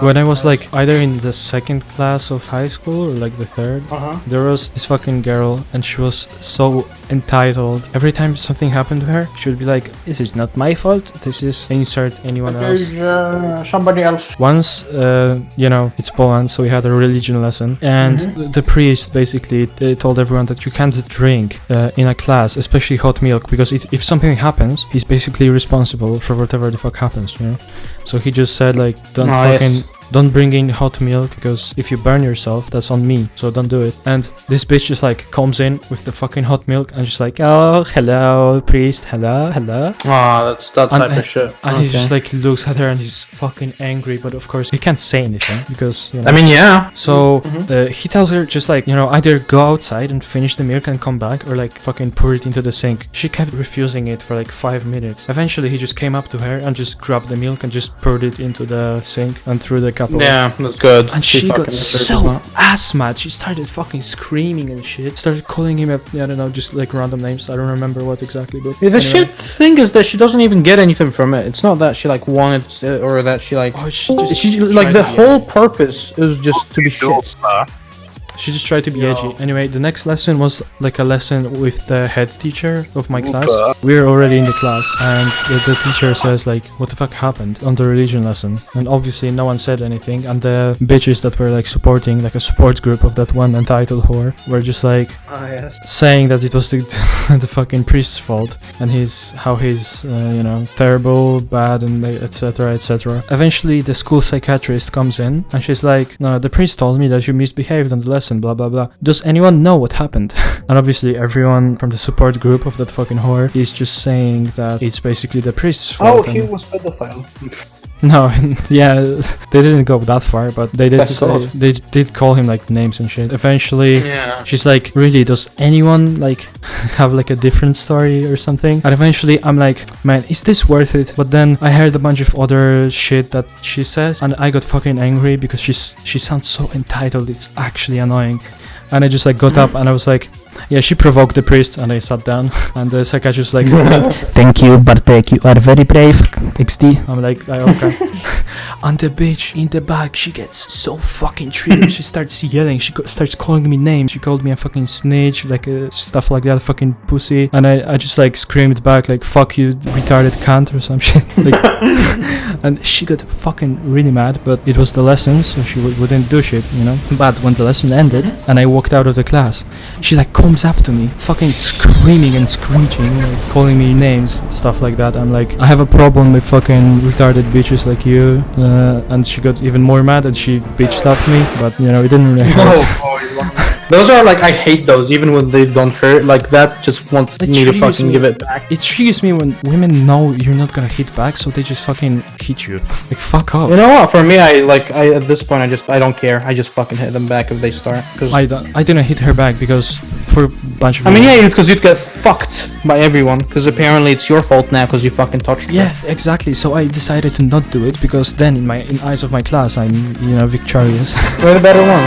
when I was like either in the second class of high school or like the third, there was this fucking girl and she was so entitled. Every time something happened to her, she would be like, this is not my fault, this is insert anyone else. Somebody else. Once, you know, it's Poland, so we had a religion lesson, and the priest basically told everyone that you can't drink in a class, especially hot milk, because if something happens, he's basically responsible for whatever the fuck happens, you know? So he just said like, don't bring in hot milk, because if you burn yourself, that's on me, so don't do it. And this bitch just like comes in with the fucking hot milk and just like, oh, hello, priest, hello. That's that type of shit. And he just like looks at her and he's fucking angry, but of course he can't say anything because, you know. I mean, yeah. So he tells her just like, you know, either go outside and finish the milk and come back, or like fucking pour it into the sink. She kept refusing it for like 5 minutes. Eventually he just came up to her and just grabbed the milk and just poured it into the sink and threw the cup away. Yeah, that's good. And she got so ass mad. She started fucking screaming and shit. Started calling him I don't know, just like random names. I don't remember what exactly, but yeah, the shit thing is that she doesn't even get anything from it. It's not that she like wanted or that she like. Oh, she like the whole purpose is just to be shit. She just tried to be edgy. Anyway, the next lesson was like a lesson with the head teacher of my class. We're already in the class, and the teacher says like, what the fuck happened on the religion lesson? And obviously no one said anything, and the bitches that were like supporting, like a support group of that one entitled whore, were just like saying that it was the fucking priest's fault, and how he's you know, terrible, bad, and etc. Eventually the school psychiatrist comes in, and she's like, no, the priest told me that you misbehaved on the lesson, blah blah blah. Does anyone know what happened? And obviously everyone from the support group of that fucking whore is just saying that it's basically the priest's fault. Oh, he was pedophile. No, yeah, they didn't go that far, but they did say, they did call him like names and shit. Eventually, she's like, really, does anyone like have like a different story or something? And eventually I'm like, man, is this worth it? But then I heard a bunch of other shit that she says, and I got fucking angry because she sounds so entitled, it's actually annoying. And I just like got up and I was like, yeah, she provoked the priest, and I sat down, and the psychiatrist was like, thank you, Bartek, you are very brave, XD. I'm like, okay. And the bitch in the back, she gets so fucking triggered. She starts yelling, she starts calling me names. She called me a fucking snitch, like stuff like that, fucking pussy. And I just like screamed back like, fuck you, retarded cunt, or some shit. Like, and she got fucking really mad, but it was the lesson, so she wouldn't do shit, you know. But when the lesson ended and I walked out of the class, she like comes up to me, fucking screaming and screeching, like, calling me names, stuff like that. I'm like, I have a problem with fucking retarded bitches like you. And she got even more mad and she bitch slapped me, but you know, it didn't really hurt. Those are like, I hate those, even when they don't hurt. Like that just wants me to fucking give it back. It triggers me when women know you're not gonna hit back, so they just fucking hit you. Like, fuck off. You know what? For me, I at this point, I don't care. I just fucking hit them back if they start. Cause I didn't hit her back because for a bunch of. I mean, yeah, because you'd get fucked by everyone. Because apparently it's your fault now because you fucking touched her. Yeah, exactly. So I decided to not do it because then in eyes of my class, I'm, you know, victorious. You're the better one.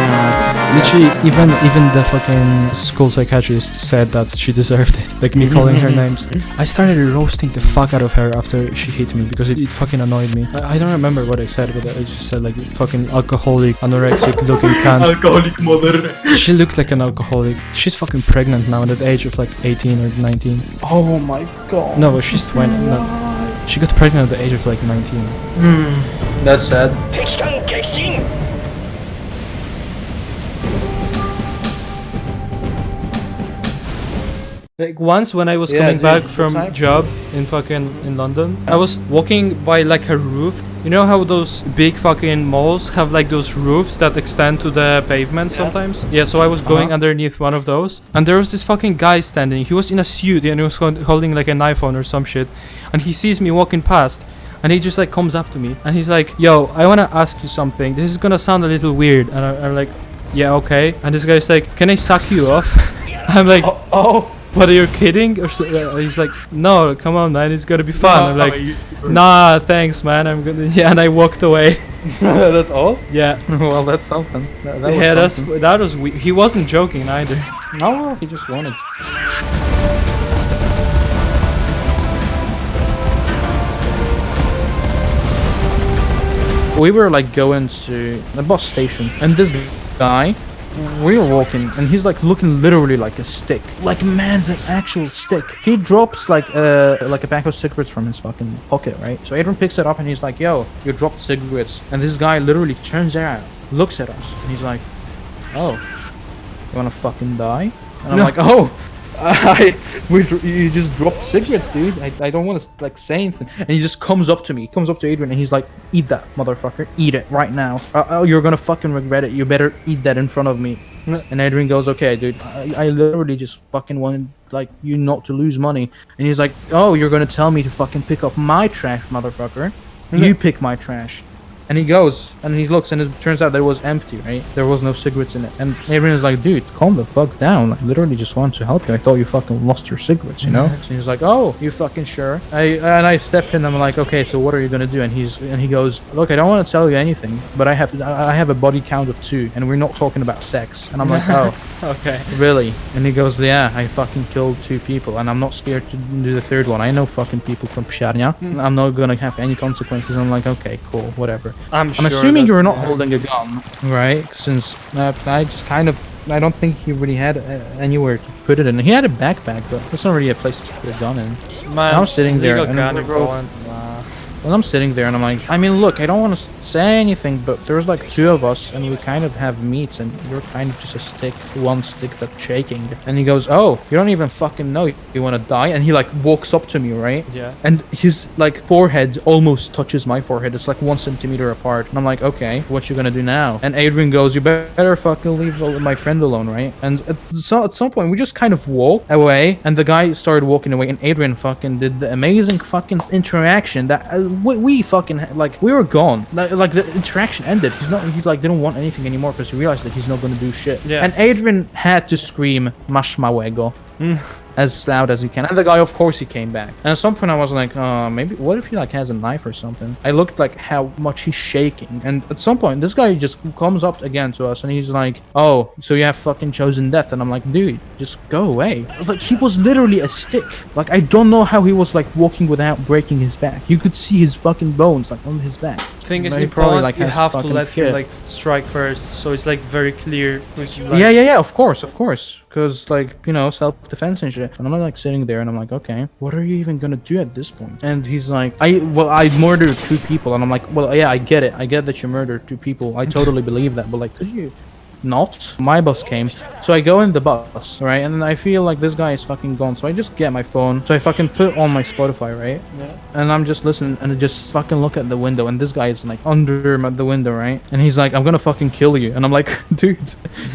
Literally, even the fucking school psychiatrist said that she deserved it. Like me calling her names. I started roasting the fuck out of her after she hit me because it fucking annoyed me. I don't remember what I said, but I just said like fucking alcoholic, anorexic looking cunt. Alcoholic mother. She looked like an alcoholic. She's fucking pregnant now at the age of like 18 or 19. Oh my god. No, she's 20. No. She got pregnant at the age of like 19. That's sad. Like once when I was coming back from job in London, I was walking by like a roof. You know how those big fucking malls have like those roofs that extend to the pavement sometimes? Yeah, so I was going underneath one of those, and there was this fucking guy standing. He was in a suit and he was holding like an iPhone or some shit, and he sees me walking past. And he just like comes up to me and he's like, yo, I want to ask you something. This is gonna sound a little weird. And I'm like, yeah, okay. And this guy's like, can I suck you off? I'm like, what, are you kidding? Or he's like, no, come on, man, it's gonna be fun. I'm like, nah, thanks, man, I'm gonna, yeah, and I walked away. That's all? Yeah. Well, that's something. That was weird. He wasn't joking either. No, he just wanted. we were like going to the bus station, and this guy, we were walking, and he's like looking literally like a stick. Like, man's an actual stick. He drops like a pack of cigarettes from his fucking pocket, right? So Adrian picks it up and he's like, yo, you dropped cigarettes. And this guy literally turns around, looks at us, and he's like, oh, you wanna fucking die? And I'm like, oh, you just dropped cigarettes, dude. I don't want to like say anything. And he just comes up to me, comes up to Adrian, and he's like, eat that, motherfucker, eat it right now. Oh, you're gonna fucking regret it. You better eat that in front of me. And Adrian goes, okay, dude. I literally just fucking wanted like you not to lose money. And he's like, oh, you're gonna tell me to fucking pick up my trash, motherfucker. You pick my trash. And he goes, and he looks, and it turns out that it was empty, right? There was no cigarettes in it. And Adrian is like, dude, calm the fuck down. I literally just wanted to help you. I thought you fucking lost your cigarettes, you know? So he's like, oh, you fucking sure? I step in, I'm like, okay, so what are you gonna do? And he goes, look, I don't want to tell you anything, but I have a body count of 2, and we're not talking about sex. And I'm like, oh, okay, really? And he goes, yeah, I fucking killed 2 people, and I'm not scared to do the 3rd one. I know fucking people from Pshania. I'm not gonna have any consequences. I'm like, okay, cool, whatever. I'm sure assuming you're not holding a gun, right? Since I just kind of, I don't think he really had anywhere to put it in. He had a backpack, but there's not really a place to put a gun in. Man, I'm sitting there, and I'm sitting there, and I'm like, I mean, look, I don't want to say anything, but there's like 2 of us, and we kind of have meats, and you're kind of just a stick, one stick that's shaking. And he goes, oh, you don't even fucking know you want to die? And he like walks up to me, right? Yeah. And his like forehead almost touches my forehead. It's like 1 centimeter apart. And I'm like, okay, what you gonna do now? And Adrian goes, you better fucking leave my friend alone, right? And at some point, we just kind of walked away, and the guy started walking away, and Adrian fucking did the amazing fucking interaction that we fucking like, we were gone. Like the interaction ended. He like didn't want anything anymore because he realized that he's not gonna do shit. Yeah. And Adrian had to scream "Mashmawego" as loud as he can. And the guy, of course, he came back. And at some point, I was like, maybe what if he like has a knife or something? I looked like how much he's shaking. And at some point, this guy just comes up again to us, and he's like, oh, so you have fucking chosen death? And I'm like, dude, just go away. Like, he was literally a stick. Like, I don't know how he was like walking without breaking his back. You could see his fucking bones like on his back. Thing is, you probably like you have to let him like strike first, so it's like very clear who's like... Yeah, of course, because like, you know, self-defense and shit. And I'm like sitting there, and I'm like, okay, what are you even gonna do at this point? And he's like, I murdered 2 people. And I'm like, well, yeah, I get that you murdered 2 people. I totally believe that, but like, could you not? My bus came, so I go in the bus, right? And then I feel like this guy is fucking gone, so I just get my phone, so I fucking put on my Spotify, right? Yeah. And I'm just listening, and I just fucking look at the window, and this guy is like under the window, right? And he's like, I'm gonna fucking kill you. And I'm like, dude,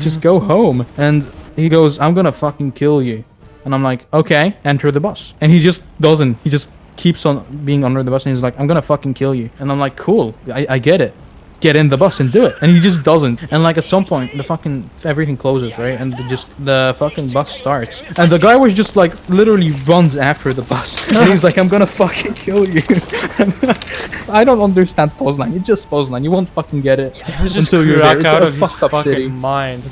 just go home. And he goes, I'm gonna fucking kill you. And I'm like, okay, enter the bus. And he just doesn't. He just keeps on being under the bus, and he's like, I'm gonna fucking kill you. And I'm like, cool, I get it. Get in the bus and do it. And he just doesn't. And like at some point, the fucking everything closes, right? And the fucking bus starts. And the guy was just like literally runs after the bus. And he's like, I'm gonna fucking kill you. I don't understand Poznan. It's just Poznan. You won't fucking get it. He was just crack out of his fucking mind.